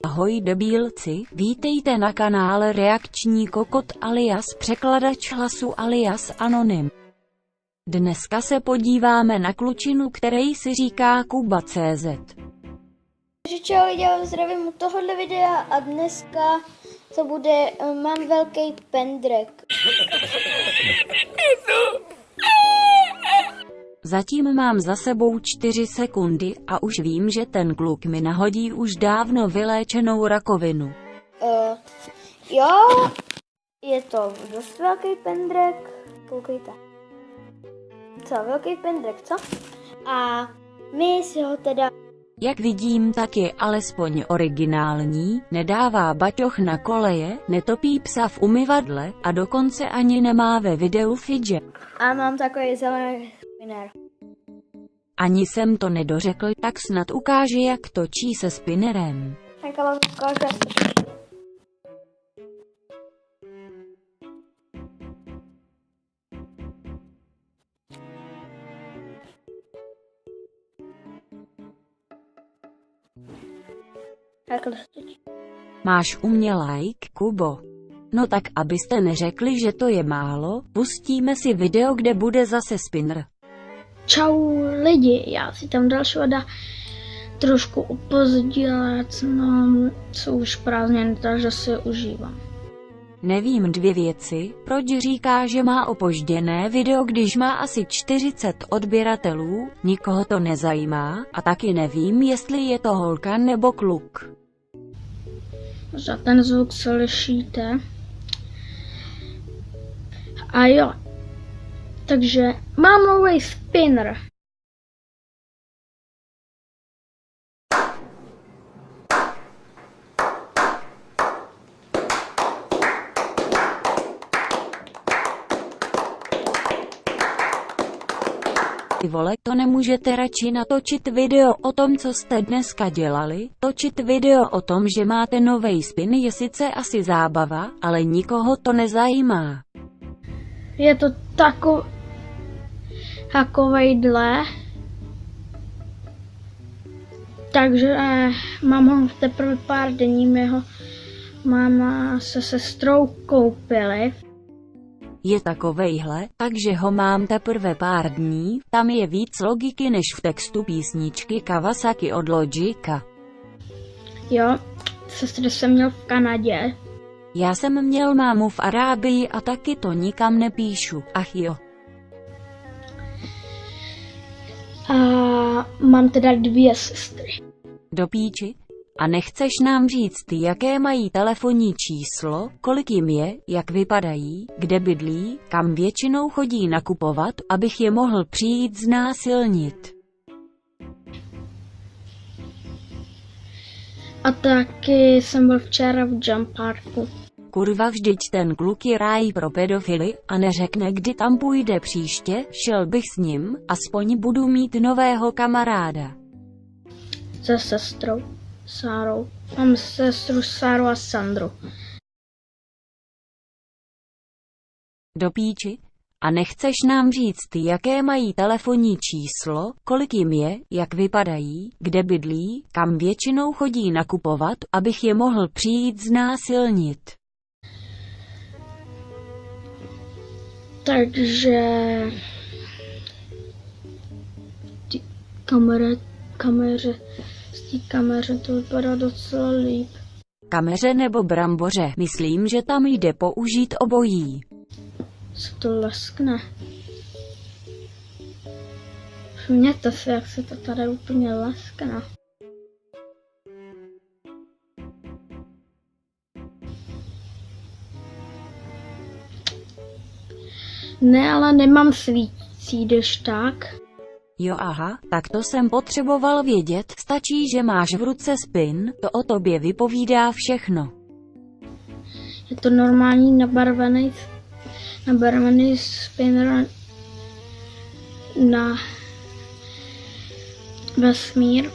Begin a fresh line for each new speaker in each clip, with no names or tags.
Ahoj debílci, vítejte na kanále Reakční kokot alias překladač hlasu alias Anonym. Dneska se podíváme na klučinu, který si říká Kuba.cz.
Takže čau lidi, já vás zdravím u tohohle videa a dneska to bude Mám velký pendrek.
Zatím mám za sebou 4 sekundy a už vím, že ten kluk mi nahodí už dávno vyléčenou rakovinu.
Jo, je to dost velký pendrek, koukejte. Co, velký pendrek, co? A my si ho teda...
Jak vidím, tak je alespoň originální, nedává baťoch na koleje, netopí psa v umyvadle a dokonce ani nemá ve videu fidget.
A mám takový zelený spinner.
Ani jsem to nedořekl, tak snad ukáže, jak točí se spinnerem.
Tak vám ukážu. Takhle se točí.
Máš u mě like, Kubo? No tak abyste neřekli, že to je málo, pustíme si video, kde bude zase spinner.
Čau lidi, já si tam další voda trošku upozdila, no jsou už prázdniny, takže si je užívám.
Nevím 2 věci, proč říká, že má opožděné video, když má asi 40 odběratelů, nikoho to nezajímá, a taky nevím, jestli je to holka nebo kluk.
Za ten zvuk slyšíte. A jo, takže mám nový spinner.
Ty vole, to nemůžete radši natočit video o tom, co jste dneska dělali? Točit video o tom, že máte novej spin, je sice asi zábava, ale nikoho to nezajímá.
Je to takovejhle. Takže mám ho teprve pár dní, mého máma se sestrou koupili.
Je takovejhle, takže ho mám teprve pár dní, tam je víc logiky než v textu písničky Kawasaki od Logika.
Jo, sestry jsem měl v Kanadě.
Já jsem měl mámu v Arábii a taky to nikam nepíšu, ach jo.
A mám teda 2 sestry.
Do píči? A nechceš nám říct, jaké mají telefonní číslo, kolik jim je, jak vypadají, kde bydlí, kam většinou chodí nakupovat, abych je mohl přijít znásilnit.
A taky jsem byl včera v Jump Parku.
Kurva, vždyť ten kluk je ráj pro pedofily a neřekne, kdy tam půjde příště, šel bych s ním, aspoň budu mít nového kamaráda.
Se sestrou Sárou. Mám sestru Sáru a Sandru.
Do píči? A nechceš nám říct, jaké mají telefonní číslo, kolik jim je, jak vypadají, kde bydlí, kam většinou chodí nakupovat, abych je mohl přijít znásilnit.
Takže z té kameře to vypadá docela líp.
Kameře nebo bramboře, myslím, že tam jde použít obojí.
Co to leskne? Všimněte si, jak se to tady úplně leskne. Ne, ale nemám svítící, když tak.
Jo aha, tak to jsem potřeboval vědět, stačí, že máš v ruce spin, to o tobě vypovídá všechno.
Je to normální nabarvený spinner na vesmír.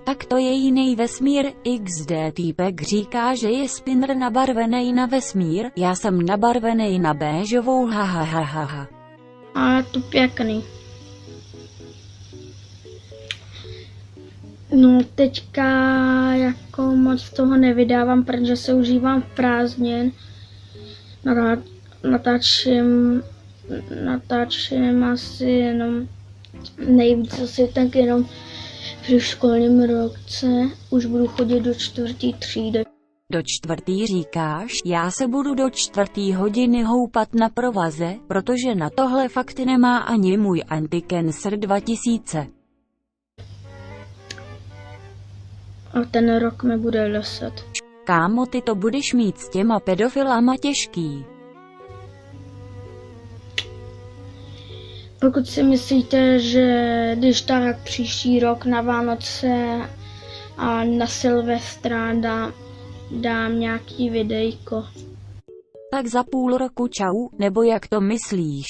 Tak to je jiný vesmír, XD týpek říká, že je spinner nabarvený na vesmír, já jsem nabarvený na béžovou hahahaha.
A je to pěkný. No teďka jako moc toho nevydávám, protože se užívám v prázdnin. Natáčím asi jenom nejvíc asi tak jenom při školním roce. Už budu chodit do 4. třídy.
Do 4. říkáš, já se budu do 4. hodiny houpat na provaze, protože na tohle fakt nemá ani můj Anti-Cancer 2000.
A ten rok mi bude 10.
Kámo, ty to budeš mít s těma pedofilama těžký.
Pokud si myslíte, že když tak příští rok na Vánoce a na Silvestra dám nějaký videjko.
Tak za půl roku čau, nebo jak to myslíš?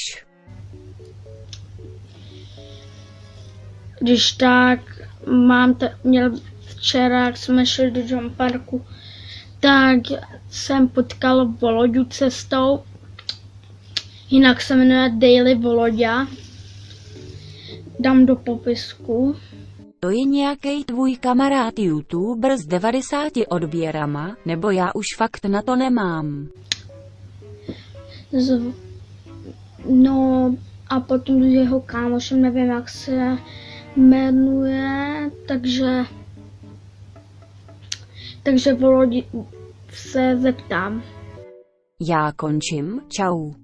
Když tak měl včera, jak jsme šli do Jump Parku, tak jsem potkal Voloďu cestou. Jinak se jmenuje Daily Voloďa. Dám do popisku.
To je nějaký tvůj kamarád YouTuber s 90 odběrama, nebo já už fakt na to nemám.
No a potom s jeho kámošem, nevím jak se jmenuje, takže Volodi se zeptám.
Já končím, čau.